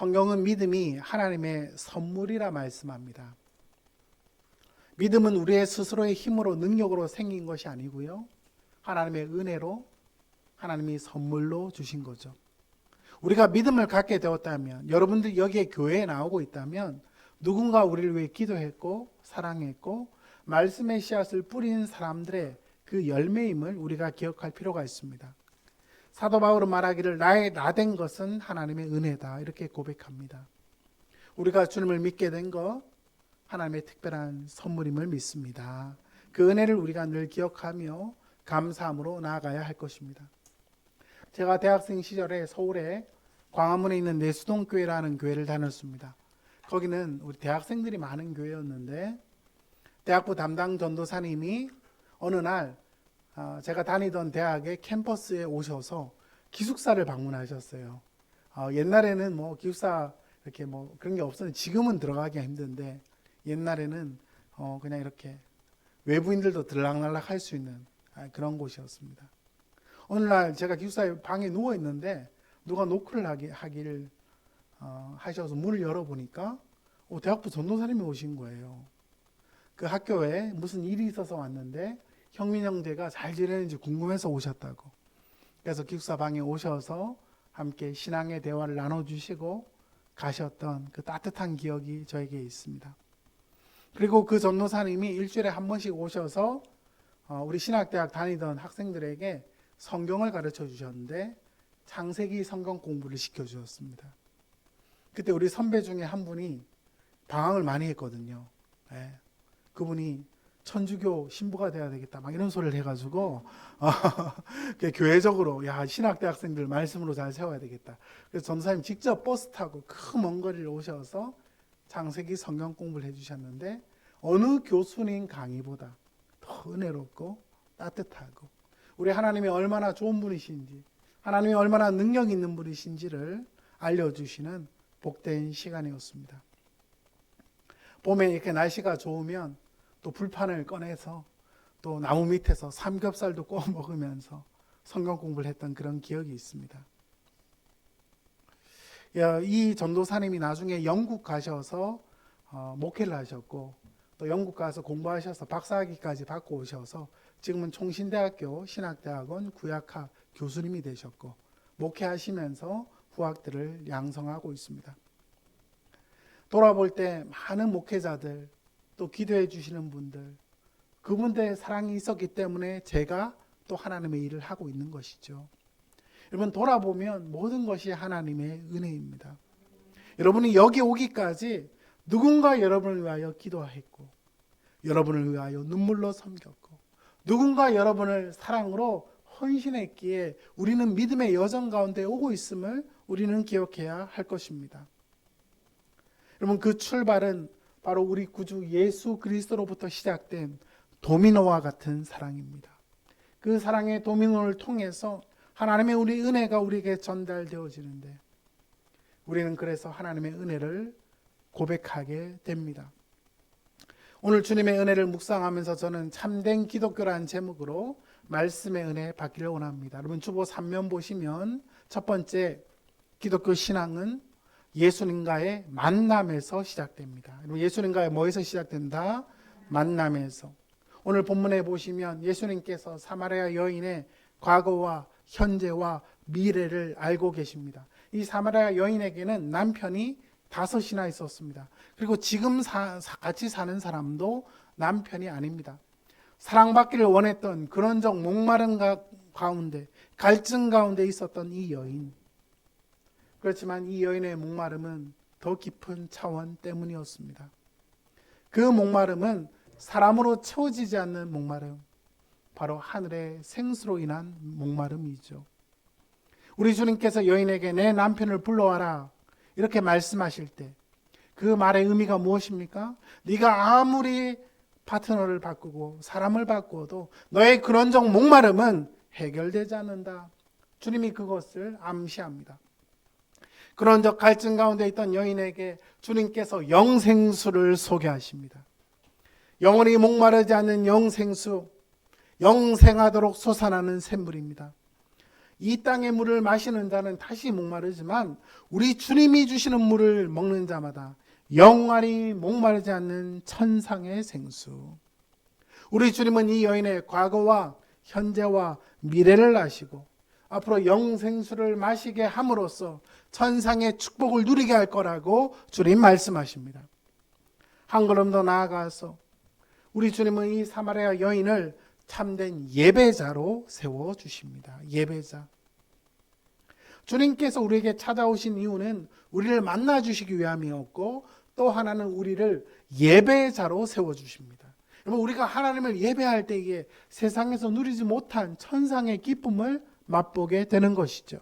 성경은 믿음이 하나님의 선물이라 말씀합니다. 믿음은 우리의 스스로의 힘으로 능력으로 생긴 것이 아니고요. 하나님의 은혜로 하나님이 선물로 주신 거죠. 우리가 믿음을 갖게 되었다면, 여러분들이 여기에 교회에 나오고 있다면 누군가 우리를 위해 기도했고 사랑했고 말씀의 씨앗을 뿌린 사람들의 그 열매임을 우리가 기억할 필요가 있습니다. 사도 바울은 말하기를 나의 나된 것은 하나님의 은혜다 이렇게 고백합니다. 우리가 주님을 믿게 된 것 하나님의 특별한 선물임을 믿습니다. 그 은혜를 우리가 늘 기억하며 감사함으로 나아가야 할 것입니다. 제가 대학생 시절에 서울에 광화문에 있는 내수동교회라는 교회를 다녔습니다. 거기는 우리 대학생들이 많은 교회였는데 대학부 담당 전도사님이 어느 날 제가 다니던 대학의 캠퍼스에 오셔서 기숙사를 방문하셨어요. 옛날에는 뭐 기숙사 이렇게 뭐 그런 게 없었는데 지금은 들어가기가 힘든데 옛날에는 그냥 이렇게 외부인들도 들락날락 할 수 있는 그런 곳이었습니다. 어느 날 제가 기숙사 방에 누워 있는데 누가 노크를 하기를 하셔서 문을 열어보니까 대학부 전도사님이 오신 거예요. 그 학교에 무슨 일이 있어서 왔는데 형민 형제가 잘 지내는지 궁금해서 오셨다고. 그래서 기숙사 방에 오셔서 함께 신앙의 대화를 나눠주시고 가셨던 그 따뜻한 기억이 저에게 있습니다. 그리고 그 전도사님이 일주일에 한 번씩 오셔서 우리 신학대학 다니던 학생들에게 성경을 가르쳐 주셨는데 창세기 성경 공부를 시켜주셨습니다. 그때 우리 선배 중에 한 분이 방황을 많이 했거든요. 네. 그분이 천주교 신부가 돼야 되겠다 막 이런 소리를 해가지고 교회적으로 신학대 학생들 말씀으로 잘 세워야 되겠다. 그래서 전도사님 직접 버스 타고 그 먼 거리를 오셔서 창세기 성경 공부를 해주셨는데 어느 교수님 강의보다 더 은혜롭고 따뜻하고 우리 하나님이 얼마나 좋은 분이신지 하나님이 얼마나 능력 있는 분이신지를 알려주시는 복된 시간이었습니다. 봄에 이렇게 날씨가 좋으면 또 불판을 꺼내서 또 나무 밑에서 삼겹살도 구워 먹으면서 성경 공부를 했던 그런 기억이 있습니다. 이 전도사님이 나중에 영국 가셔서 목회를 하셨고 또 영국 가서 공부하셔서 박사학위까지 받고 오셔서 지금은 총신대학교 신학대학원 구약학 교수님이 되셨고 목회하시면서 후학들을 양성하고 있습니다. 돌아볼 때 많은 목회자들 또 기도해 주시는 분들 그분들의 사랑이 있었기 때문에 제가 또 하나님의 일을 하고 있는 것이죠. 여러분 돌아보면 모든 것이 하나님의 은혜입니다. 여러분이 여기 오기까지 누군가 여러분을 위하여 기도했고 여러분을 위하여 눈물로 섬겼고 누군가 여러분을 사랑으로 헌신했기에 우리는 믿음의 여정 가운데 오고 있음을 우리는 기억해야 할 것입니다. 여러분 그 출발은 바로 우리 구주 예수 그리스도로부터 시작된 도미노와 같은 사랑입니다. 그 사랑의 도미노를 통해서 하나님의 우리 은혜가 우리에게 전달되어지는데 우리는 그래서 하나님의 은혜를 고백하게 됩니다. 오늘 주님의 은혜를 묵상하면서 저는 참된 기독교라는 제목으로 말씀의 은혜 받기를 원합니다. 여러분 주보 3면 보시면 첫 번째 기독교 신앙은 예수님과의 만남에서 시작됩니다. 예수님과의 뭐에서 시작된다? 만남에서. 오늘 본문에 보시면 예수님께서 사마리아 여인의 과거와 현재와 미래를 알고 계십니다. 이 사마리아 여인에게는 남편이 5이나 있었습니다. 그리고 지금 같이 사는 사람도 남편이 아닙니다. 사랑받기를 원했던 그런적 목마른 가운데 갈증 가운데 있었던 이 여인. 그렇지만 이 여인의 목마름은 더 깊은 차원 때문이었습니다. 그 목마름은 사람으로 채워지지 않는 목마름, 바로 하늘의 생수로 인한 목마름이죠. 우리 주님께서 여인에게 내 남편을 불러와라 이렇게 말씀하실 때 그 말의 의미가 무엇입니까? 네가 아무리 파트너를 바꾸고 사람을 바꾸어도 너의 그런적 목마름은 해결되지 않는다. 주님이 그것을 암시합니다. 그런적 갈증 가운데 있던 여인에게 주님께서 영생수를 소개하십니다. 영원히 목마르지 않는 영생수, 영생하도록 솟아나는 샘물입니다. 이 땅의 물을 마시는 자는 다시 목마르지만 우리 주님이 주시는 물을 먹는 자마다 영원히 목마르지 않는 천상의 생수. 우리 주님은 이 여인의 과거와 현재와 미래를 아시고 앞으로 영생수를 마시게 함으로써 천상의 축복을 누리게 할 거라고 주님 말씀하십니다. 한 걸음 더 나아가서 우리 주님은 이 사마리아 여인을 참된 예배자로 세워주십니다. 예배자. 주님께서 우리에게 찾아오신 이유는 우리를 만나주시기 위함이었고 또 하나는 우리를 예배자로 세워주십니다. 여러분, 우리가 하나님을 예배할 때에 세상에서 누리지 못한 천상의 기쁨을 맛보게 되는 것이죠.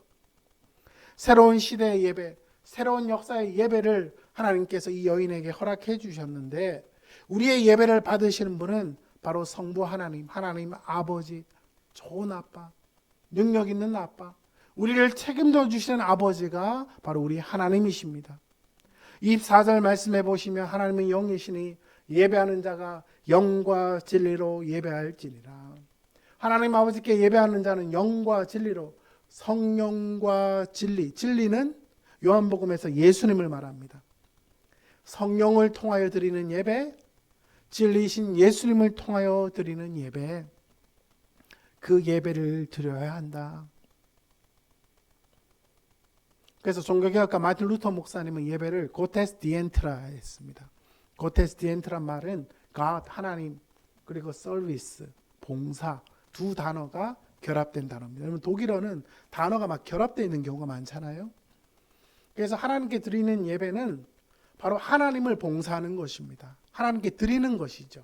새로운 시대의 예배, 새로운 역사의 예배를 하나님께서 이 여인에게 허락해 주셨는데 우리의 예배를 받으시는 분은 바로 성부 하나님, 하나님 아버지, 좋은 아빠, 능력 있는 아빠, 우리를 책임져 주시는 아버지가 바로 우리 하나님이십니다. 24절 말씀해 보시면 하나님은 영이시니 예배하는 자가 영과 진리로 예배할지니라. 하나님 아버지께 예배하는 자는 영과 진리로, 성령과 진리, 진리는 요한복음에서 예수님을 말합니다. 성령을 통하여 드리는 예배, 진리이신 예수님을 통하여 드리는 예배, 그 예배를 드려야 한다. 그래서 종교개혁가 마틴 루터 목사님은 예배를 고테스 디엔트라 했습니다. 고테스 디엔트란 말은 God, 하나님, 그리고 서비스, 봉사, 두 단어가 결합된 단어입니다. 여러분, 독일어는 단어가 막 결합되어 있는 경우가 많잖아요. 그래서 하나님께 드리는 예배는 바로 하나님을 봉사하는 것입니다. 하나님께 드리는 것이죠.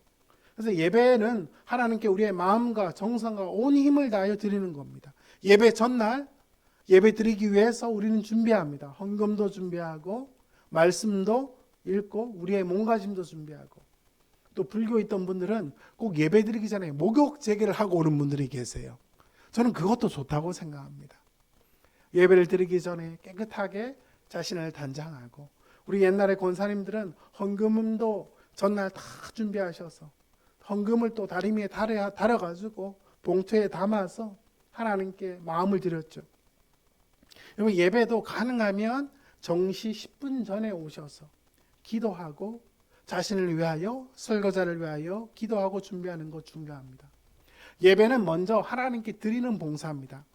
그래서 예배는 하나님께 우리의 마음과 정성과 온 힘을 다하여 드리는 겁니다. 예배 전날 예배 드리기 위해서 우리는 준비합니다. 헌금도 준비하고 말씀도 읽고 우리의 몸가짐도 준비하고, 또 불교에 있던 분들은 꼭 예배 드리기 전에 목욕 재개를 하고 오는 분들이 계세요. 저는 그것도 좋다고 생각합니다. 예배를 드리기 전에 깨끗하게 자신을 단장하고, 우리 옛날에 권사님들은 헌금도 전날 다 준비하셔서 헌금을 또 다리미에 달아가지고 봉투에 담아서 하나님께 마음을 드렸죠. 여러분, 예배도 가능하면 정시 10분 전에 오셔서 기도하고 자신을 위하여, 설거자를 위하여 기도하고 준비하는 것 중요합니다. 예배는 먼저 하나님께 드리는 봉사입니다.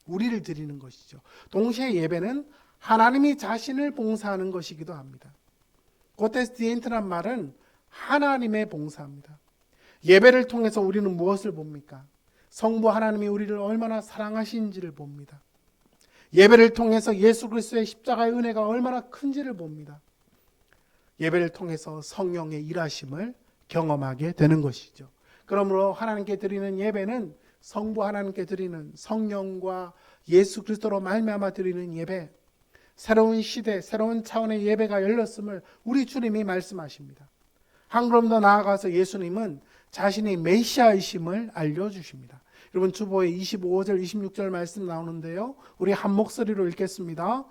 우리를 드리는 것이죠. 동시에 예배는 하나님이 자신을 봉사하는 것이기도 합니다. 고테스 디엔트란 말은 하나님의 봉사입니다. 예배를 통해서 우리는 무엇을 봅니까? 성부 하나님이 우리를 얼마나 사랑하신지를 봅니다. 예배를 통해서 예수 그리스도의 십자가의 은혜가 얼마나 큰지를 봅니다. 예배를 통해서 성령의 일하심을 경험하게 되는 것이죠. 그러므로 하나님께 드리는 예배는 성부 하나님께 드리는 성령과 예수 그리스도로 말미암아 드리는 예배, 새로운 시대, 새로운 차원의 예배가 열렸음을 우리 주님이 말씀하십니다. 한 걸음 더 나아가서 예수님은 자신이 메시아이심을 알려주십니다. 여러분, 주보에 25절, 26절 말씀 나오는데요. 우리 한 목소리로 읽겠습니다.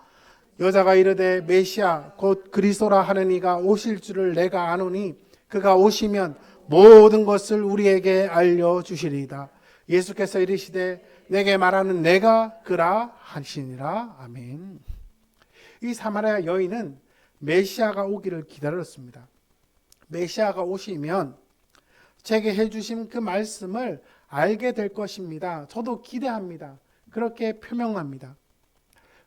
여자가 이르되 메시아 곧 그리스도라 하는 이가 오실 줄을 내가 아노니 그가 오시면 모든 것을 우리에게 알려주시리이다. 예수께서 이르시되 내게 말하는 내가 그라 하시니라. 아멘. 이 사마리아 여인은 메시아가 오기를 기다렸습니다. 메시아가 오시면 제게 해주신 그 말씀을 알게 될 것입니다. 저도 기대합니다. 그렇게 표명합니다.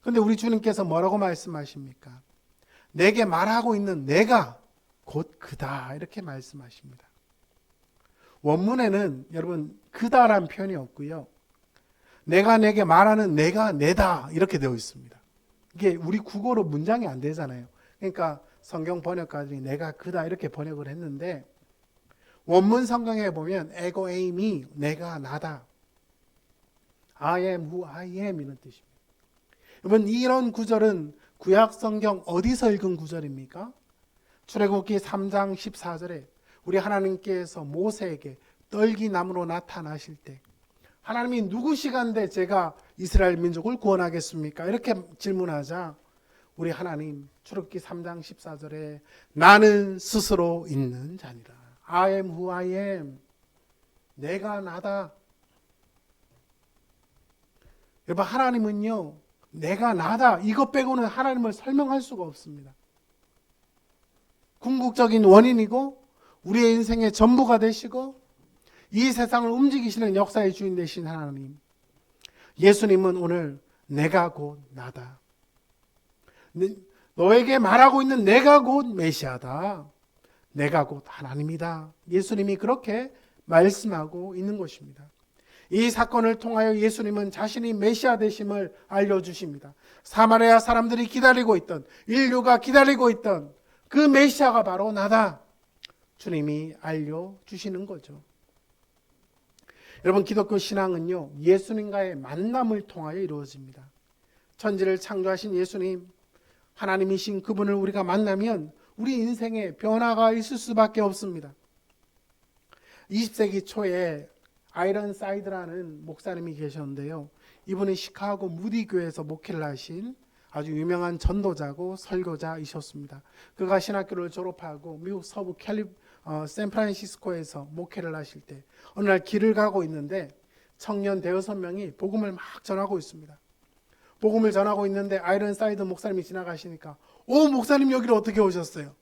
그런데 우리 주님께서 뭐라고 말씀하십니까? 내게 말하고 있는 내가 곧 그다, 이렇게 말씀하십니다. 원문에는 여러분 그다란 표현이 없고요. 내가 내게 말하는 내가 내다 이렇게 되어 있습니다. 이게 우리 국어로 문장이 안 되잖아요. 그러니까 성경 번역가들이 내가 그다 이렇게 번역을 했는데, 원문 성경에 보면 에고 에이미, 내가 나다, I am who I am 이런 뜻입니다. 여러분, 이런 구절은 구약 성경 어디서 읽은 구절입니까? 출애굽기 3장 14절에 우리 하나님께서 모세에게 떨기나무로 나타나실 때 하나님이 누구시간데 제가 이스라엘 민족을 구원하겠습니까? 이렇게 질문하자 우리 하나님 출애굽기 3장 14절에 나는 스스로 있는 자니라. I am who I am. 내가 나다. 여러분, 하나님은요, 내가 나다, 이것 빼고는 하나님을 설명할 수가 없습니다. 궁극적인 원인이고 우리의 인생의 전부가 되시고 이 세상을 움직이시는 역사의 주인 되신 하나님, 예수님은 오늘 내가 곧 나다, 너에게 말하고 있는 내가 곧 메시아다, 내가 곧 하나님이다, 예수님이 그렇게 말씀하고 있는 것입니다. 이 사건을 통하여 예수님은 자신이 메시아 되심을 알려주십니다. 사마리아 사람들이 기다리고 있던, 인류가 기다리고 있던 그 메시아가 바로 나다, 주님이 알려주시는 거죠. 여러분, 기독교 신앙은요, 예수님과의 만남을 통하여 이루어집니다. 천지를 창조하신 예수님, 하나님이신 그분을 우리가 만나면 우리 인생에 변화가 있을 수밖에 없습니다. 20세기 초에 아이런사이드라는 목사님이 계셨는데요, 이분은 시카고 무디 교회에서 목회를 하신 아주 유명한 전도자고 설교자이셨습니다. 그가 신학교를 졸업하고 미국 서부 샌프란시스코에서 목회를 하실 때 어느 날 길을 가고 있는데 청년 대여섯 명이 복음을 막 전하고 있습니다. 복음을 전하고 있는데 아이런사이드 목사님이 지나가시니까, 오, 목사님 여기로 어떻게 오셨어요?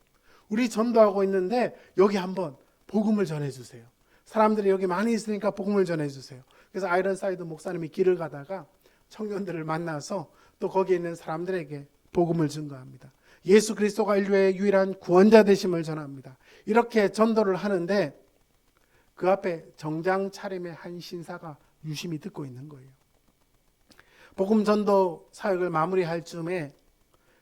우리 전도하고 있는데 여기 한번 복음을 전해주세요. 사람들이 여기 많이 있으니까 복음을 전해주세요. 그래서 아이런사이드 목사님이 길을 가다가 청년들을 만나서 또 거기에 있는 사람들에게 복음을 증거합니다. 예수 그리스도가 인류의 유일한 구원자 되심을 전합니다. 이렇게 전도를 하는데 그 앞에 정장 차림의 한 신사가 유심히 듣고 있는 거예요. 복음 전도 사역을 마무리할 즈음에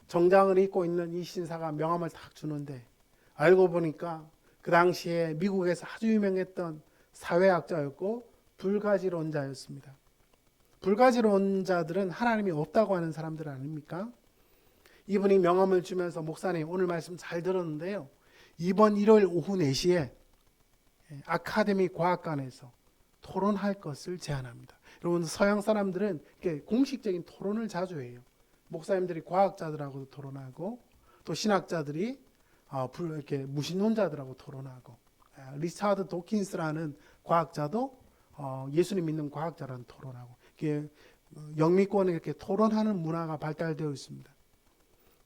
정장을 입고 있는 이 신사가 명함을 딱 주는데, 알고 보니까 그 당시에 미국에서 아주 유명했던 사회학자였고 불가지론자였습니다. 불가지론자들은 하나님이 없다고 하는 사람들 아닙니까? 이분이 명함을 주면서, 목사님 오늘 말씀 잘 들었는데요, 이번 일요일 오후 4시에 아카데미 과학관에서 토론할 것을 제안합니다. 여러분, 서양 사람들은 공식적인 토론을 자주 해요. 목사님들이 과학자들하고도 토론하고 또 신학자들이 이렇게 무신론자들하고 토론하고, 리차드 도킨스라는 과학자도 예수님 믿는 과학자라는 토론하고, 영미권에 이렇게 토론하는 문화가 발달되어 있습니다.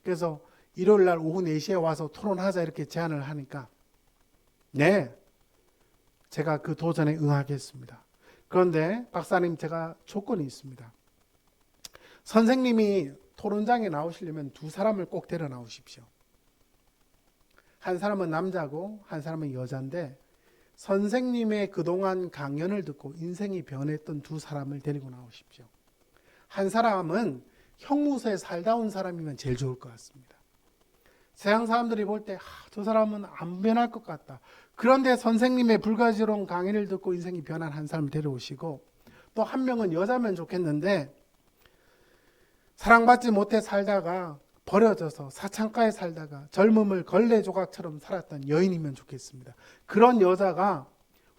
그래서 일요일 날 오후 4시에 와서 토론하자 이렇게 제안을 하니까, 네, 제가 그 도전에 응하겠습니다. 그런데 박사님, 제가 조건이 있습니다. 선생님이 토론장에 나오시려면 2사람을 꼭 데려 나오십시오. 한 사람은 남자고 한 사람은 여자인데, 선생님의 그동안 강연을 듣고 인생이 변했던 2사람을 데리고 나오십시오. 한 사람은 형무소에 살다 온 사람이면 제일 좋을 것 같습니다. 세상 사람들이 볼 때 저 사람은 안 변할 것 같다. 그런데 선생님의 불가지론 강의를 듣고 인생이 변한 한 사람을 데려오시고, 또 한 명은 여자면 좋겠는데 사랑받지 못해 살다가 버려져서 사창가에 살다가 젊음을 걸레 조각처럼 살았던 여인이면 좋겠습니다. 그런 여자가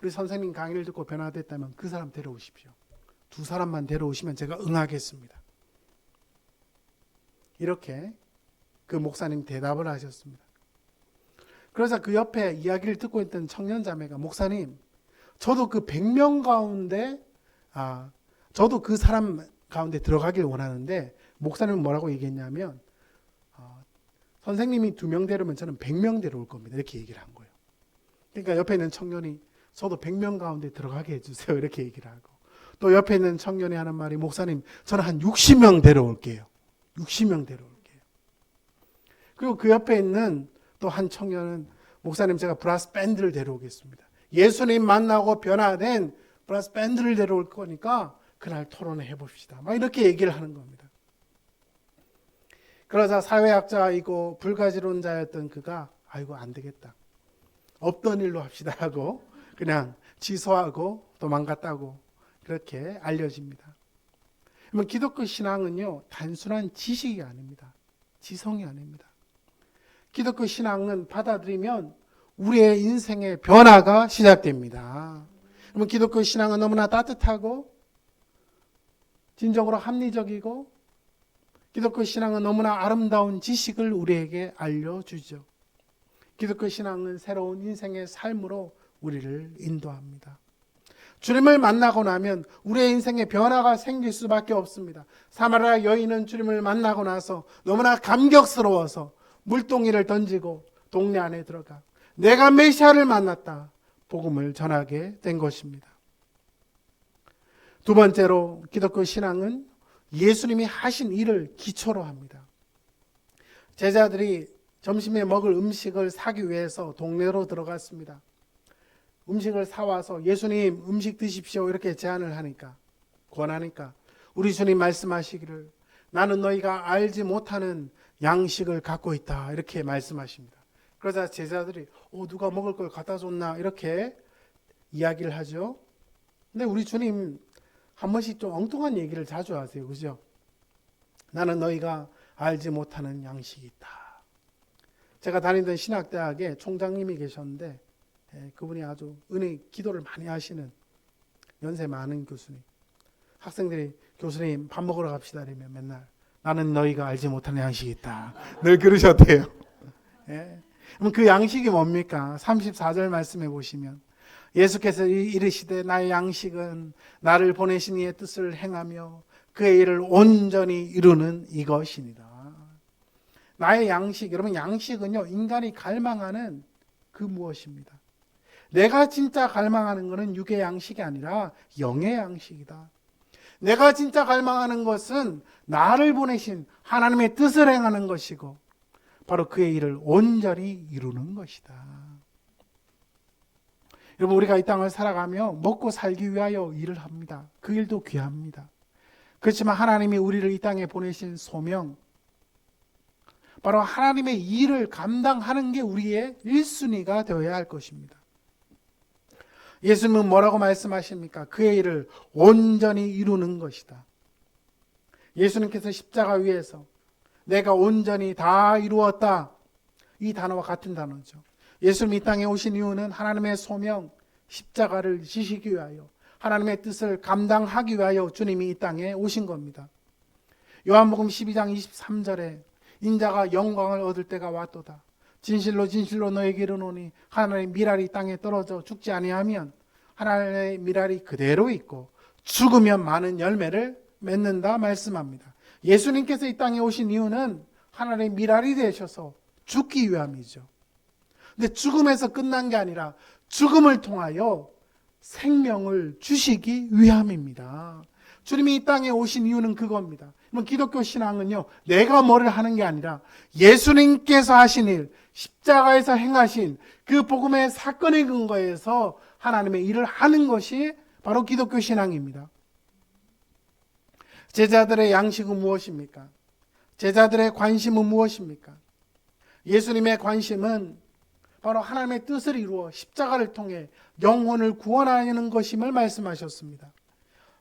우리 선생님 강의를 듣고 변화됐다면 그 사람 데려오십시오. 2사람만 데려오시면 제가 응하겠습니다. 이렇게 그 목사님 대답을 하셨습니다. 그래서 그 옆에 이야기를 듣고 있던 청년 자매가, 목사님, 저도 그 100명 가운데 저도 그 사람 가운데 들어가길 원하는데, 목사님은 뭐라고 얘기했냐면, 선생님이 2명 데려오면 저는 100명 데려올 겁니다. 이렇게 얘기를 한 거예요. 그러니까 옆에 있는 청년이, 저도 100명 가운데 들어가게 해주세요. 이렇게 얘기를 하고, 또 옆에 있는 청년이 하는 말이, 목사님, 저는 한 60명 데려올게요. 60명 데려올게요. 그리고 그 옆에 있는 또 한 청년은, 목사님, 제가 브라스 밴드를 데려오겠습니다. 예수님 만나고 변화된 브라스 밴드를 데려올 거니까 그날 토론을 해봅시다. 막 이렇게 얘기를 하는 겁니다. 그러자 사회학자이고 불가지론자였던 그가, 아이고 안 되겠다, 없던 일로 합시다 하고 그냥 취소하고 도망갔다고 그렇게 알려집니다. 그러면 기독교 신앙은요, 단순한 지식이 아닙니다. 지성이 아닙니다. 기독교 신앙은 받아들이면 우리의 인생의 변화가 시작됩니다. 그러면 기독교 신앙은 너무나 따뜻하고 진정으로 합리적이고, 기독교 신앙은 너무나 아름다운 지식을 우리에게 알려주죠. 기독교 신앙은 새로운 인생의 삶으로 우리를 인도합니다. 주님을 만나고 나면 우리의 인생에 변화가 생길 수밖에 없습니다. 사마리아 여인은 주님을 만나고 나서 너무나 감격스러워서 물동이를 던지고 동네 안에 들어가 내가 메시아를 만났다 복음을 전하게 된 것입니다. 두 번째로 기독교 신앙은 예수님이 하신 일을 기초로 합니다. 제자들이 점심에 먹을 음식을 사기 위해서 동네로 들어갔습니다. 음식을 사와서 예수님 음식 드십시오 이렇게 제안을 하니까 권하니까 우리 주님 말씀하시기를 나는 너희가 알지 못하는 양식을 갖고 있다 이렇게 말씀하십니다. 그러자 제자들이 누가 먹을 걸 갖다 줬나 이렇게 이야기를 하죠. 근데 우리 주님 한 번씩 좀 엉뚱한 얘기를 자주 하세요. 그죠? 나는 너희가 알지 못하는 양식이 있다. 제가 다니던 신학대학에 총장님이 계셨는데 그분이 아주 기도를 많이 하시는 연세 많은 교수님. 학생들이 교수님 밥 먹으러 갑시다 이러면 맨날 나는 너희가 알지 못하는 양식이 있다. 늘 그러셨대요. 그럼 그 양식이 뭡니까? 34절 말씀해 보시면 예수께서 이르시되 나의 양식은 나를 보내신 이의 뜻을 행하며 그의 일을 온전히 이루는 이것이니라. 나의 양식, 여러분 양식은요 인간이 갈망하는 그 무엇입니다. 내가 진짜 갈망하는 것은 육의 양식이 아니라 영의 양식이다. 내가 진짜 갈망하는 것은 나를 보내신 하나님의 뜻을 행하는 것이고 바로 그의 일을 온전히 이루는 것이다. 여러분 우리가 이 땅을 살아가며 먹고 살기 위하여 일을 합니다. 그 일도 귀합니다. 그렇지만 하나님이 우리를 이 땅에 보내신 소명, 바로 하나님의 일을 감당하는 게 우리의 1순위가 되어야 할 것입니다. 예수님은 뭐라고 말씀하십니까? 그의 일을 온전히 이루는 것이다. 예수님께서 십자가 위에서 내가 온전히 다 이루었다. 이 단어와 같은 단어죠. 예수님이 이 땅에 오신 이유는 하나님의 소명, 십자가를 지시기 위하여 하나님의 뜻을 감당하기 위하여 주님이 이 땅에 오신 겁니다. 요한복음 12장 23절에 인자가 영광을 얻을 때가 왔도다. 진실로 진실로 너에게 이르노니 하나님의 미랄이 땅에 떨어져 죽지 아니하면 하나님의 미랄이 그대로 있고 죽으면 많은 열매를 맺는다 말씀합니다. 예수님께서 이 땅에 오신 이유는 하나님의 미랄이 되셔서 죽기 위함이죠. 근데 죽음에서 끝난 게 아니라 죽음을 통하여 생명을 주시기 위함입니다. 주님이 이 땅에 오신 이유는 그겁니다. 기독교 신앙은요, 내가 뭐를 하는 게 아니라 예수님께서 하신 일, 십자가에서 행하신 그 복음의 사건의 근거에서 하나님의 일을 하는 것이 바로 기독교 신앙입니다. 제자들의 양식은 무엇입니까? 제자들의 관심은 무엇입니까? 예수님의 관심은 바로 하나님의 뜻을 이루어 십자가를 통해 영혼을 구원하는 것임을 말씀하셨습니다.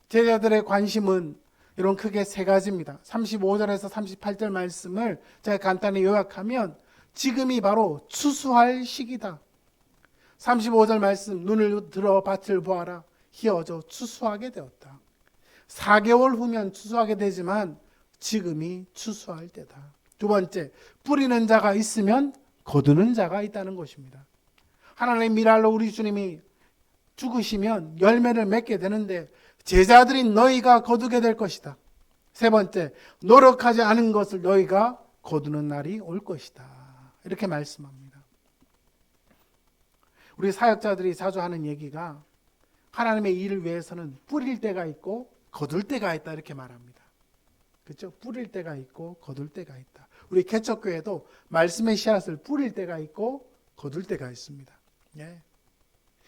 제자들의 관심은 이런 크게 세 가지입니다. 35절에서 38절 말씀을 제가 간단히 요약하면 지금이 바로 추수할 시기다. 35절 말씀, 눈을 들어 밭을 보아라. 희어져 추수하게 되었다. 4개월 후면 추수하게 되지만 지금이 추수할 때다. 두 번째, 뿌리는 자가 있으면 거두는 자가 있다는 것입니다. 하나님의 미랄로 우리 주님이 죽으시면 열매를 맺게 되는데 제자들인 너희가 거두게 될 것이다. 세 번째, 노력하지 않은 것을 너희가 거두는 날이 올 것이다. 이렇게 말씀합니다. 우리 사역자들이 자주 하는 얘기가 하나님의 일을 위해서는 뿌릴 때가 있고 거둘 때가 있다 이렇게 말합니다. 그렇죠? 뿌릴 때가 있고 거둘 때가 있다. 우리 개척교회도 말씀의 씨앗을 뿌릴 때가 있고 거둘 때가 있습니다. 예.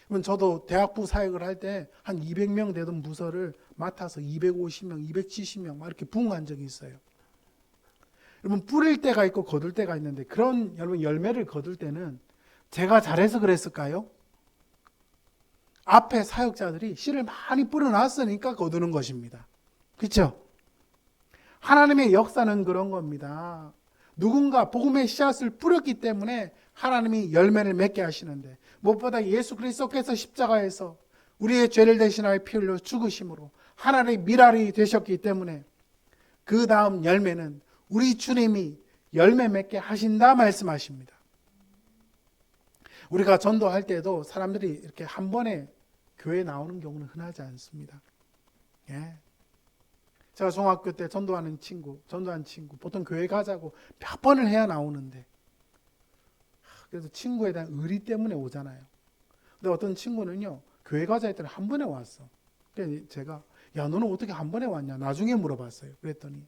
그러면 저도 대학부 사역을 할 때 한 200명 되던 부서를 맡아서 250명, 270명 막 이렇게 부흥한 적이 있어요. 여러분 뿌릴 때가 있고 거둘 때가 있는데 그런 여러분 열매를 거둘 때는 제가 잘해서 그랬을까요? 앞에 사역자들이 씨를 많이 뿌려놨으니까 거두는 것입니다. 그렇죠? 하나님의 역사는 그런 겁니다. 누군가 복음의 씨앗을 뿌렸기 때문에 하나님이 열매를 맺게 하시는데 무엇보다 예수 그리스도께서 십자가에서 우리의 죄를 대신하여 피 흘려 죽으심으로 하나님의 미랄이 되셨기 때문에 그 다음 열매는 우리 주님이 열매 맺게 하신다 말씀하십니다. 우리가 전도할 때도 사람들이 이렇게 한 번에 교회 나오는 경우는 흔하지 않습니다. 예. 제가 중학교 때 전도한 친구 보통 교회 가자고 몇 번을 해야 나오는데, 그래서 친구에 대한 의리 때문에 오잖아요. 근데 어떤 친구는요, 교회 가자 했더니 한 번에 왔어. 그래서 제가, 야, 너는 어떻게 한 번에 왔냐? 나중에 물어봤어요. 그랬더니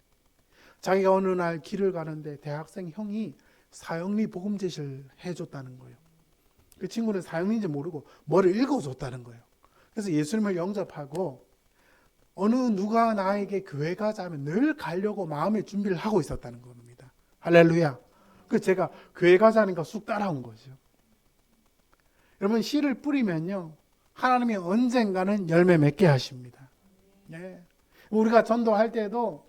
자기가 어느 날 길을 가는데 대학생 형이 사형리 복음 제시를 해줬다는 거예요. 그 친구는 사형리인지 모르고 뭐를 읽어줬다는 거예요. 그래서 예수님을 영접하고 어느 누가 나에게 교회 가자 하면 늘 가려고 마음의 준비를 하고 있었다는 겁니다. 할렐루야. 그래서 제가 교회 가자니까 쑥 따라온 거죠. 여러분, 씨를 뿌리면요, 하나님이 언젠가는 열매 맺게 하십니다. 네. 우리가 전도할 때도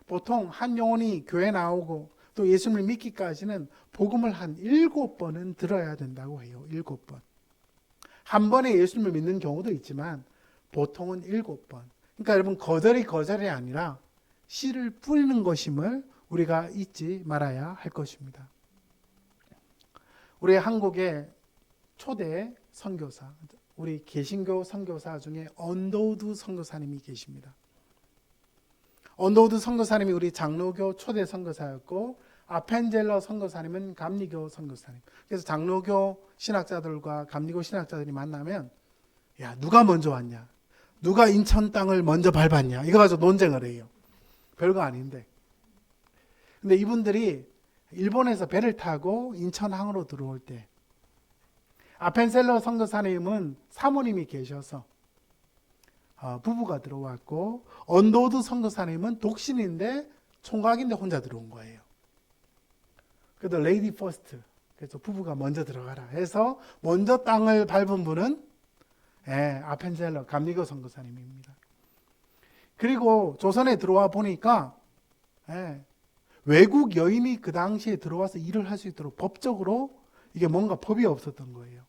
보통 한 영혼이 교회 나오고 또 예수님을 믿기까지는 복음을 한 7번은 들어야 된다고 해요. 7번. 한 번에 예수님을 믿는 경우도 있지만 보통은 7번. 그러니까 여러분, 거절이 아니라 씨를 뿌리는 것임을 우리가 잊지 말아야 할 것입니다. 우리 한국의 초대 선교사, 우리 개신교 선교사 중에 언더우드 선교사님이 계십니다. 언더우드 선교사님이 우리 장로교 초대 선교사였고, 아펜젤러 선교사님은 감리교 선교사님. 그래서 장로교 신학자들과 감리교 신학자들이 만나면, 야, 누가 먼저 왔냐? 누가 인천 땅을 먼저 밟았냐? 이거 가지고 논쟁을 해요. 별거 아닌데. 근데 이분들이 일본에서 배를 타고 인천항으로 들어올 때, 아펜셀러 선교사님은 사모님이 계셔서 부부가 들어왔고, 언더우드 선교사님은 독신인데 총각인데 혼자 들어온 거예요. 그래도 레이디 퍼스트, 그래서 부부가 먼저 들어가라 해서 먼저 땅을 밟은 분은 아펜셀러 감리교 선교사님입니다. 그리고 조선에 들어와 보니까 외국 여인이 그 당시에 들어와서 일을 할 수 있도록 법적으로 이게 뭔가 법이 없었던 거예요.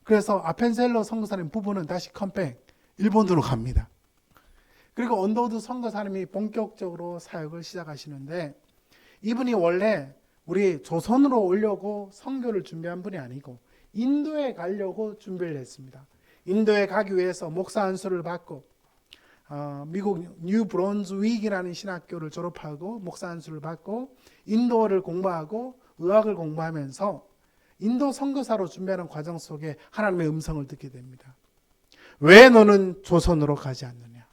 그래서 아펜셀러 선교사님 부부는 다시 컴백 일본으로 갑니다. 그리고 언더우드 선교사님이 본격적으로 사역을 시작하시는데, 이분이 원래 우리 조선으로 오려고 선교를 준비한 분이 아니고 인도에 가려고 준비를 했습니다. 인도에 가기 위해서 목사 안수를 받고 미국 뉴 브론즈윅이라는 신학교를 졸업하고 목사 안수를 받고 인도어를 공부하고 의학을 공부하면서 인도 선교사로 준비하는 과정 속에 하나님의 음성을 듣게 됩니다. 왜 너는 조선으로 가지 않느냐?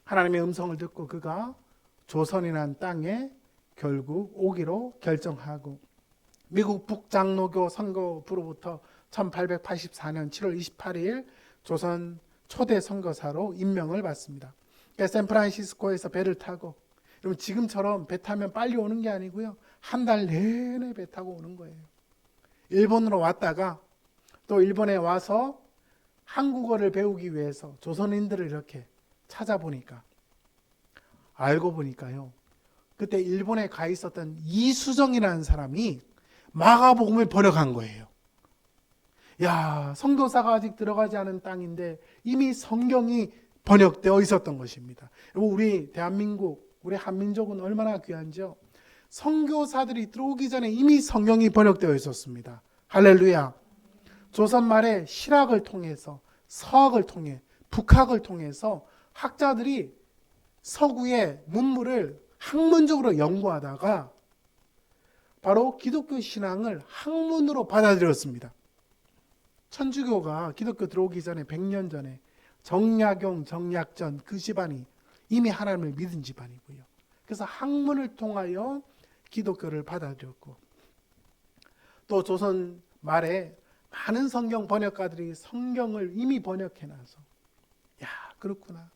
하나님의 음성을 듣고 그가 조선이라는 땅에 결국 오기로 결정하고, 미국 북장로교 선교부로부터 1884년 7월 28일 조선 초대 선교사로 임명을 받습니다. 샌프란시스코에서 배를 타고, 여러분 지금처럼 배 타면 빨리 오는 게 아니고요, 한 달 내내 배 타고 오는 거예요. 일본으로 왔다가 또 일본에 와서 한국어를 배우기 위해서 조선인들을 이렇게 찾아보니까, 알고 보니까요, 그때 일본에 가 있었던 이수정이라는 사람이 마가복음을 번역한 거예요. 야, 선교사가 아직 들어가지 않은 땅인데 이미 성경이 번역되어 있었던 것입니다. 여러분, 우리 대한민국, 우리 한민족은 얼마나 귀한지요. 선교사들이 들어오기 전에 이미 성경이 번역되어 있었습니다. 할렐루야. 조선 말에 실학을 통해서, 서학을 통해, 북학을 통해서 학자들이 서구의 문물을 학문적으로 연구하다가 바로 기독교 신앙을 학문으로 받아들였습니다. 천주교가 기독교 들어오기 전에 100년 전에 정약용, 정약전 그 집안이 이미 하나님을 믿은 집안이고요. 그래서 학문을 통하여 기독교를 받아들였고, 또 조선 말에 많은 성경 번역가들이 성경을 이미 번역해놔서, 야, 그렇구나.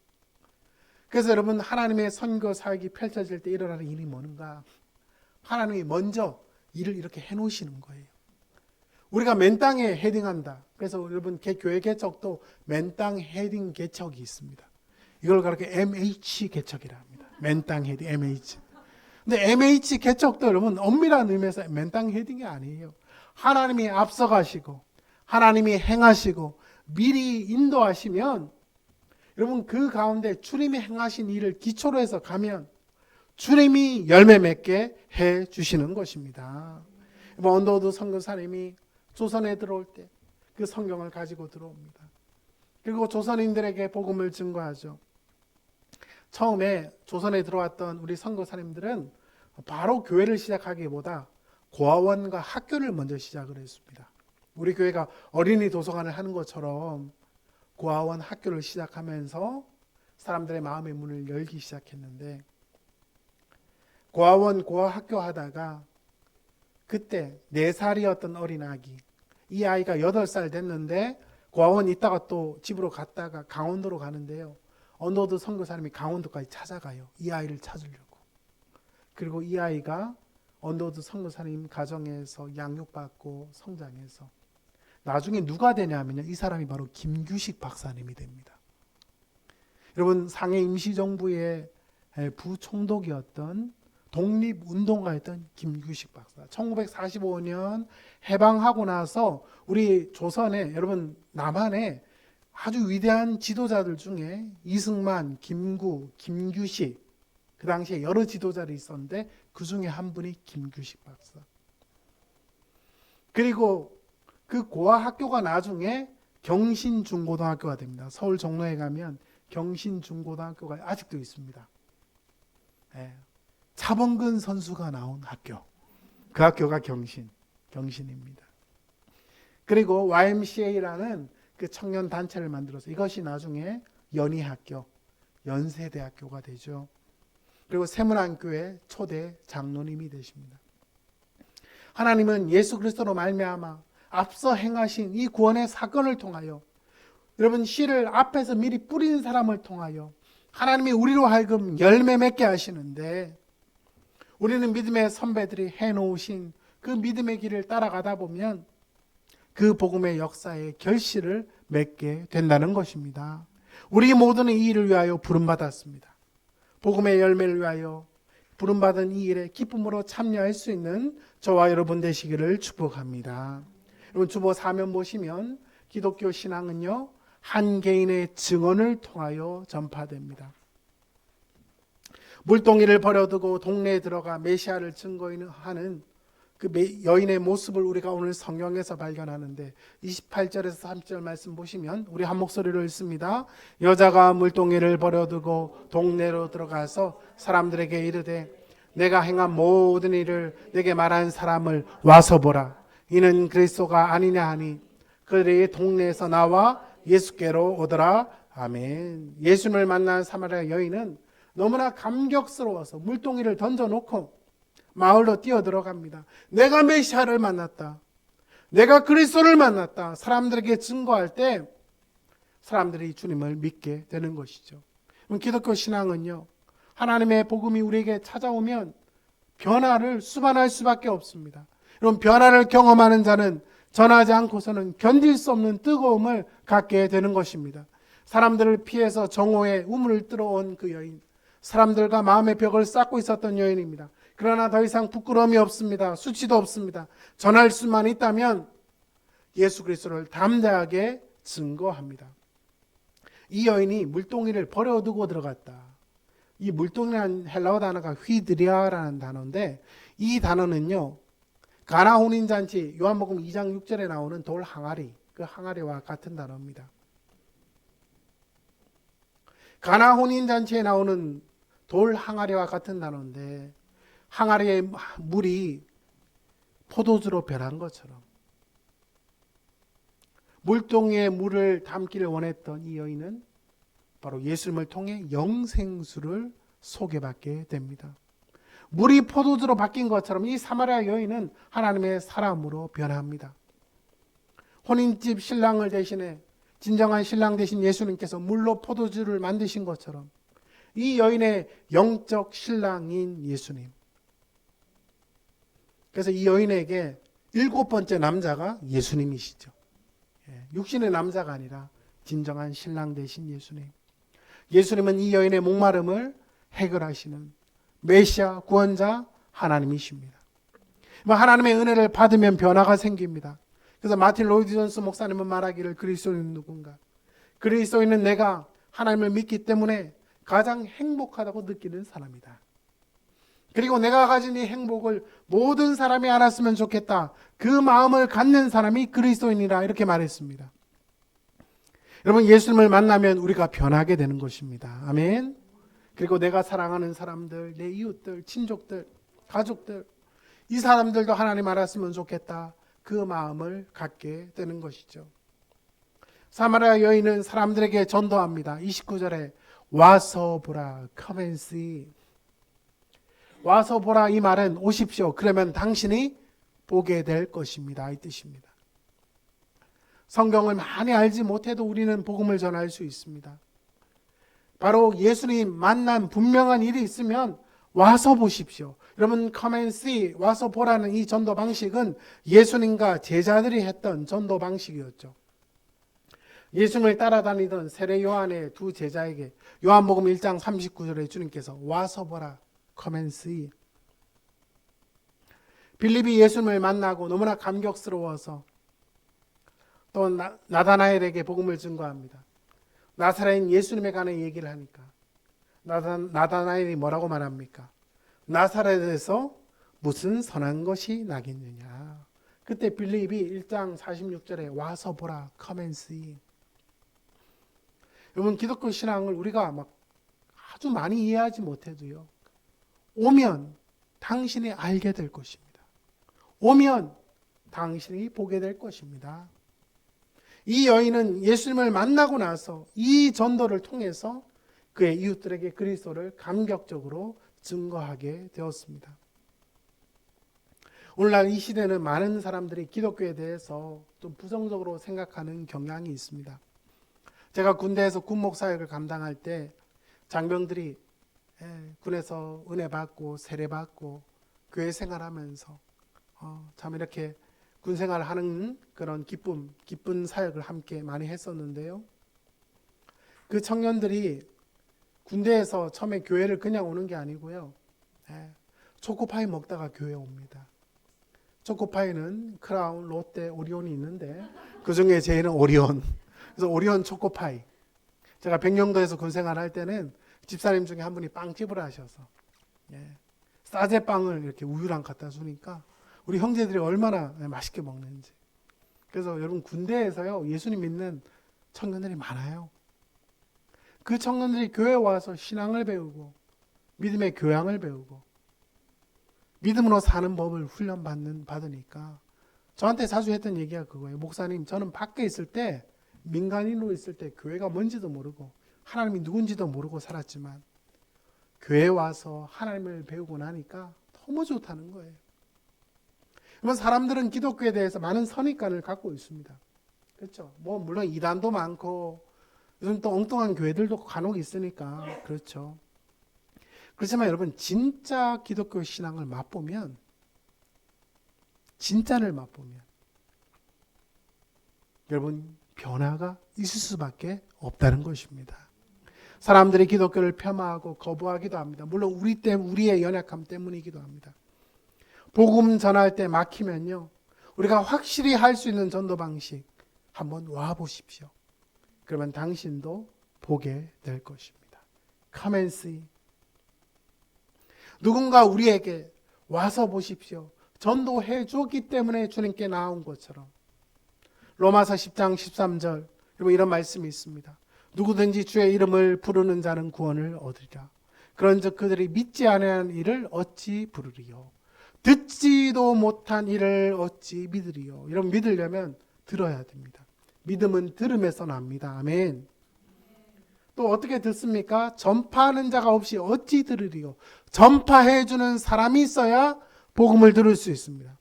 그래서 여러분, 하나님의 선교 사역이 펼쳐질 때 일어나는 일이 뭔가, 하나님이 먼저 일을 이렇게 해놓으시는 거예요. 우리가 맨 땅에 헤딩한다. 그래서 여러분, 교회 개척도 맨 땅 헤딩 개척이 있습니다. 이걸 그렇게 MH 개척이라 합니다. 맨 땅 헤딩 MH. 근데 MH 개척도 여러분 엄밀한 의미에서 맨 땅 헤딩이 아니에요. 하나님이 앞서가시고 하나님이 행하시고 미리 인도하시면, 여러분 그 가운데 주님이 행하신 일을 기초로 해서 가면 주님이 열매 맺게 해 주시는 것입니다. 언더우드 선교사님이 조선에 들어올 때 그 성경을 가지고 들어옵니다. 그리고 조선인들에게 복음을 증거하죠. 처음에 조선에 들어왔던 우리 선교사님들은 바로 교회를 시작하기보다 고아원과 학교를 먼저 시작을 했습니다. 우리 교회가 어린이 도서관을 하는 것처럼 고아원 학교를 시작하면서 사람들의 마음의 문을 열기 시작했는데, 고아원 고아학교 하다가 그때 4살이었던 어린아기, 이 아이가 8살 됐는데 고아원 있다가 또 집으로 갔다가 강원도로 가는데요, 언더우드 선교사님이 강원도까지 찾아가요. 이 아이를 찾으려고. 그리고 이 아이가 언더우드 선교사님 가정에서 양육받고 성장해서 나중에 누가 되냐면요, 이 사람이 바로 김규식 박사님이 됩니다. 여러분, 상해 임시정부의 부총독이었던 독립운동가였던 김규식 박사, 1945년 해방하고 나서 우리 조선에, 여러분 남한에 아주 위대한 지도자들 중에 이승만, 김구, 김규식, 그 당시에 여러 지도자들이 있었는데 그 중에 한 분이 김규식 박사. 그리고 그 고아학교가 나중에 경신중고등학교가 됩니다. 서울 종로에 가면 경신중고등학교가 아직도 있습니다. 차범근 선수가 나온 학교, 그 학교가 경신입니다. 그리고 YMCA라는 그 청년 단체를 만들어서 이것이 나중에 연희학교, 연세대학교가 되죠. 그리고 세문안교회 초대 장로님이 되십니다. 하나님은 예수 그리스도로 말미암아 앞서 행하신 이 구원의 사건을 통하여, 여러분 씨를 앞에서 미리 뿌린 사람을 통하여 하나님이 우리로 하여금 열매 맺게 하시는데, 우리는 믿음의 선배들이 해놓으신 그 믿음의 길을 따라가다 보면 그 복음의 역사의 결실을 맺게 된다는 것입니다. 우리 모두는 이 일을 위하여 부름받았습니다. 복음의 열매를 위하여 부름받은 이 일에 기쁨으로 참여할 수 있는 저와 여러분 되시기를 축복합니다. 여러분, 주보 사면 보시면 기독교 신앙은요, 한 개인의 증언을 통하여 전파됩니다. 물동이를 버려두고 동네에 들어가 메시아를 증거하는 그 여인의 모습을 우리가 오늘 성경에서 발견하는데, 28절에서 30절 말씀 보시면 우리 한 목소리로 읽습니다. 여자가 물동이를 버려두고 동네로 들어가서 사람들에게 이르되 내가 행한 모든 일을 내게 말한 사람을 와서 보라. 이는 그리스도가 아니냐 하니 그들이 동네에서 나와 예수께로 오더라. 아멘. 예수님을 만난 사마리아 여인은 너무나 감격스러워서 물동이를 던져놓고 마을로 뛰어들어갑니다. 내가 메시아를 만났다, 내가 그리스도를 만났다, 사람들에게 증거할 때 사람들이 주님을 믿게 되는 것이죠. 기독교 신앙은요, 하나님의 복음이 우리에게 찾아오면 변화를 수반할 수밖에 없습니다. 여러분, 변화를 경험하는 자는 전하지 않고서는 견딜 수 없는 뜨거움을 갖게 되는 것입니다. 사람들을 피해서 정오에 우물을 뚫어온 그 여인, 사람들과 마음의 벽을 쌓고 있었던 여인입니다. 그러나 더 이상 부끄러움이 없습니다. 수치도 없습니다. 전할 수만 있다면 예수 그리스도를 담대하게 증거합니다. 이 여인이 물동이를 버려두고 들어갔다. 이 물동이라는 헬라어 단어가 휘드리아라는 단어인데, 이 단어는요, 가나 혼인잔치 요한복음 2장 6절에 나오는 돌 항아리, 그 항아리와 같은 단어입니다. 가나 혼인잔치에 나오는 돌 항아리와 같은 단어인데, 항아리의 물이 포도주로 변한 것처럼 물동이에 물을 담기를 원했던 이 여인은 바로 예수님을 통해 영생수를 소개받게 됩니다. 물이 포도주로 바뀐 것처럼 이 사마리아 여인은 하나님의 사람으로 변합니다. 혼인집 신랑을 대신해 진정한 신랑 되신 예수님께서 물로 포도주를 만드신 것처럼 이 여인의 영적 신랑인 예수님, 그래서 이 여인에게 7번째 남자가 예수님이시죠. 육신의 남자가 아니라 진정한 신랑 되신 예수님. 예수님은 이 여인의 목마름을 해결하시는 메시아 구원자 하나님이십니다. 하나님의 은혜를 받으면 변화가 생깁니다. 그래서 마틴 로이드 존스 목사님은 말하기를, 그리스도인은 누군가? 그리스도인은 내가 하나님을 믿기 때문에 가장 행복하다고 느끼는 사람이다. 그리고 내가 가진 이 행복을 모든 사람이 알았으면 좋겠다, 그 마음을 갖는 사람이 그리스도인이라, 이렇게 말했습니다. 여러분, 예수님을 만나면 우리가 변하게 되는 것입니다. 아멘. 그리고 내가 사랑하는 사람들, 내 이웃들, 친족들, 가족들, 이 사람들도 하나님 알았으면 좋겠다, 그 마음을 갖게 되는 것이죠. 사마리아 여인은 사람들에게 전도합니다. 29절에 와서 보라, come and see. 와서 보라, 이 말은 오십시오, 그러면 당신이 보게 될 것입니다, 이 뜻입니다. 성경을 많이 알지 못해도 우리는 복음을 전할 수 있습니다. 바로 예수님 만난 분명한 일이 있으면 와서 보십시오. 여러분, come and see, 와서 보라는 이 전도 방식은 예수님과 제자들이 했던 전도 방식이었죠. 예수님을 따라다니던 세례 요한의 두 제자에게 요한복음 1장 39절에 주님께서 와서 보라, come and see. 빌립이 예수님을 만나고 너무나 감격스러워서 또 나다나엘에게 복음을 증거합니다. 나사렛 예수님에 관해 얘기를 하니까 나다나엘이 뭐라고 말합니까? 나사렛에서 무슨 선한 것이 나겠느냐. 그때 빌립이 1장 46절에 와서 보라, come and see. 여러분, 기독교 신앙을 우리가 막 아주 많이 이해하지 못해도요, 오면 당신이 알게 될 것입니다. 오면 당신이 보게 될 것입니다. 이 여인은 예수님을 만나고 나서 이 전도를 통해서 그의 이웃들에게 그리스도를 감격적으로 증거하게 되었습니다. 오늘날 이 시대는 많은 사람들이 기독교에 대해서 좀 부정적으로 생각하는 경향이 있습니다. 제가 군대에서 군목 사역을 감당할 때 장병들이 군에서 은혜 받고 세례 받고 교회 생활하면서 참 이렇게 군 생활하는 그런 기쁜 사역을 함께 많이 했었는데요. 그 청년들이 군대에서 처음에 교회를 그냥 오는 게 아니고요, 초코파이 먹다가 교회 옵니다. 초코파이는 크라운, 롯데, 오리온이 있는데 그 중에 제일은 오리온. 그래서 오리온 초코파이. 제가 백령도에서 군 생활할 때는 집사님 중에 한 분이 빵집을 하셔서 싸제빵을 이렇게 우유랑 갖다 주니까 우리 형제들이 얼마나 맛있게 먹는지. 그래서 여러분, 군대에서요, 예수님 믿는 청년들이 많아요. 그 청년들이 교회에 와서 신앙을 배우고 믿음의 교양을 배우고 믿음으로 사는 법을 받으니까 저한테 자주 했던 얘기가 그거예요. 목사님, 저는 밖에 있을 때, 민간인으로 있을 때 교회가 뭔지도 모르고 하나님이 누군지도 모르고 살았지만 교회에 와서 하나님을 배우고 나니까 너무 좋다는 거예요. 그러면 사람들은 기독교에 대해서 많은 선입관을 갖고 있습니다. 그렇죠? 뭐 물론 이단도 많고 요즘 또 엉뚱한 교회들도 간혹 있으니까 그렇죠. 그렇지만 여러분, 진짜 기독교 신앙을 맛보면, 진짜를 맛보면 여러분, 변화가 있을 수밖에 없다는 것입니다. 사람들이 기독교를 폄하하고 거부하기도 합니다. 물론 우리의 연약함 때문이기도 합니다. 복음 전할 때 막히면요, 우리가 확실히 할 수 있는 전도 방식 한번 와 보십시오. 그러면 당신도 보게 될 것입니다. Come and see. 누군가 우리에게 와서 보십시오, 전도해 줬기 때문에 주님께 나온 것처럼. 로마서 10장 13절, 여러분, 이런 말씀이 있습니다. 누구든지 주의 이름을 부르는 자는 구원을 얻으리라. 그런즉 그들이 믿지 아니하는 일을 어찌 부르리요. 듣지도 못한 일을 어찌 믿으리요. 이런 믿으려면 들어야 됩니다. 믿음은 들음에서 납니다. 아멘. 또 어떻게 듣습니까? 전파하는 자가 없이 어찌 들으리요. 전파해 주는 사람이 있어야 복음을 들을 수 있습니다.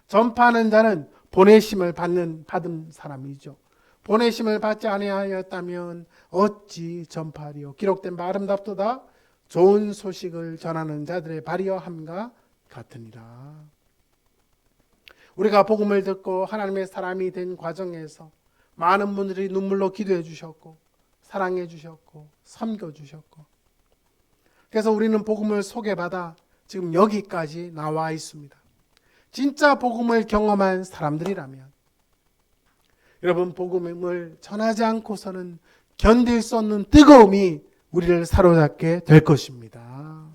전파하는 자는 보내심을 받은 사람이죠. 보내심을 받지 아니하였다면 어찌 전파하리요. 기록된 바 아름답도다 좋은 소식을 전하는 자들의 발이여 함과 같으니라. 우리가 복음을 듣고 하나님의 사람이 된 과정에서 많은 분들이 눈물로 기도해 주셨고 사랑해 주셨고 섬겨 주셨고, 그래서 우리는 복음을 소개받아 지금 여기까지 나와 있습니다. 진짜 복음을 경험한 사람들이라면 여러분, 복음을 전하지 않고서는 견딜 수 없는 뜨거움이 우리를 사로잡게 될 것입니다.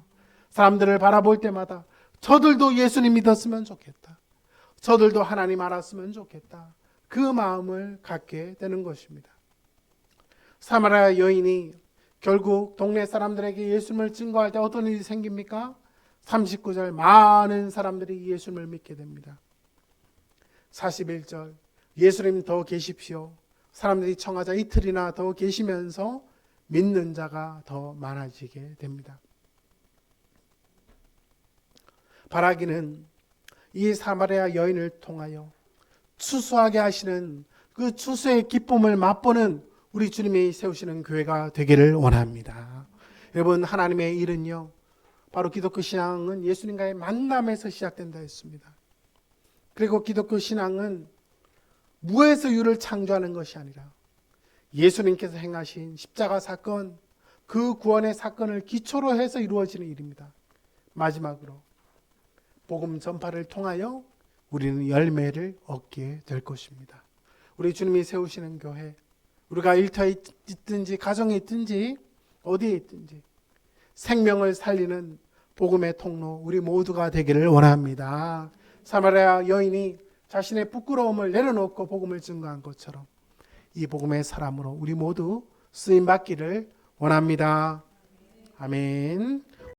사람들을 바라볼 때마다 저들도 예수님 믿었으면 좋겠다, 저들도 하나님 알았으면 좋겠다, 그 마음을 갖게 되는 것입니다. 사마리아 여인이 결국 동네 사람들에게 예수님을 증거할 때 어떤 일이 생깁니까? 39절 많은 사람들이 예수님을 믿게 됩니다. 41절 예수님 더 계십시오. 사람들이 청하자 이틀이나 더 계시면서 믿는 자가 더 많아지게 됩니다. 바라기는 이 사마리아 여인을 통하여 추수하게 하시는 그 추수의 기쁨을 맛보는 우리 주님이 세우시는 교회가 되기를 원합니다. 여러분, 하나님의 일은요, 바로 기독교 신앙은 예수님과의 만남에서 시작된다 했습니다. 그리고 기독교 신앙은 무에서 유를 창조하는 것이 아니라 예수님께서 행하신 십자가 사건, 그 구원의 사건을 기초로 해서 이루어지는 일입니다. 마지막으로 복음 전파를 통하여 우리는 열매를 얻게 될 것입니다. 우리 주님이 세우시는 교회, 우리가 일터에 있든지 가정에 있든지 어디에 있든지 생명을 살리는 복음의 통로 우리 모두가 되기를 원합니다. 사마리아 여인이 자신의 부끄러움을 내려놓고 복음을 증거한 것처럼 이 복음의 사람으로 우리 모두 쓰임 받기를 원합니다. 아멘.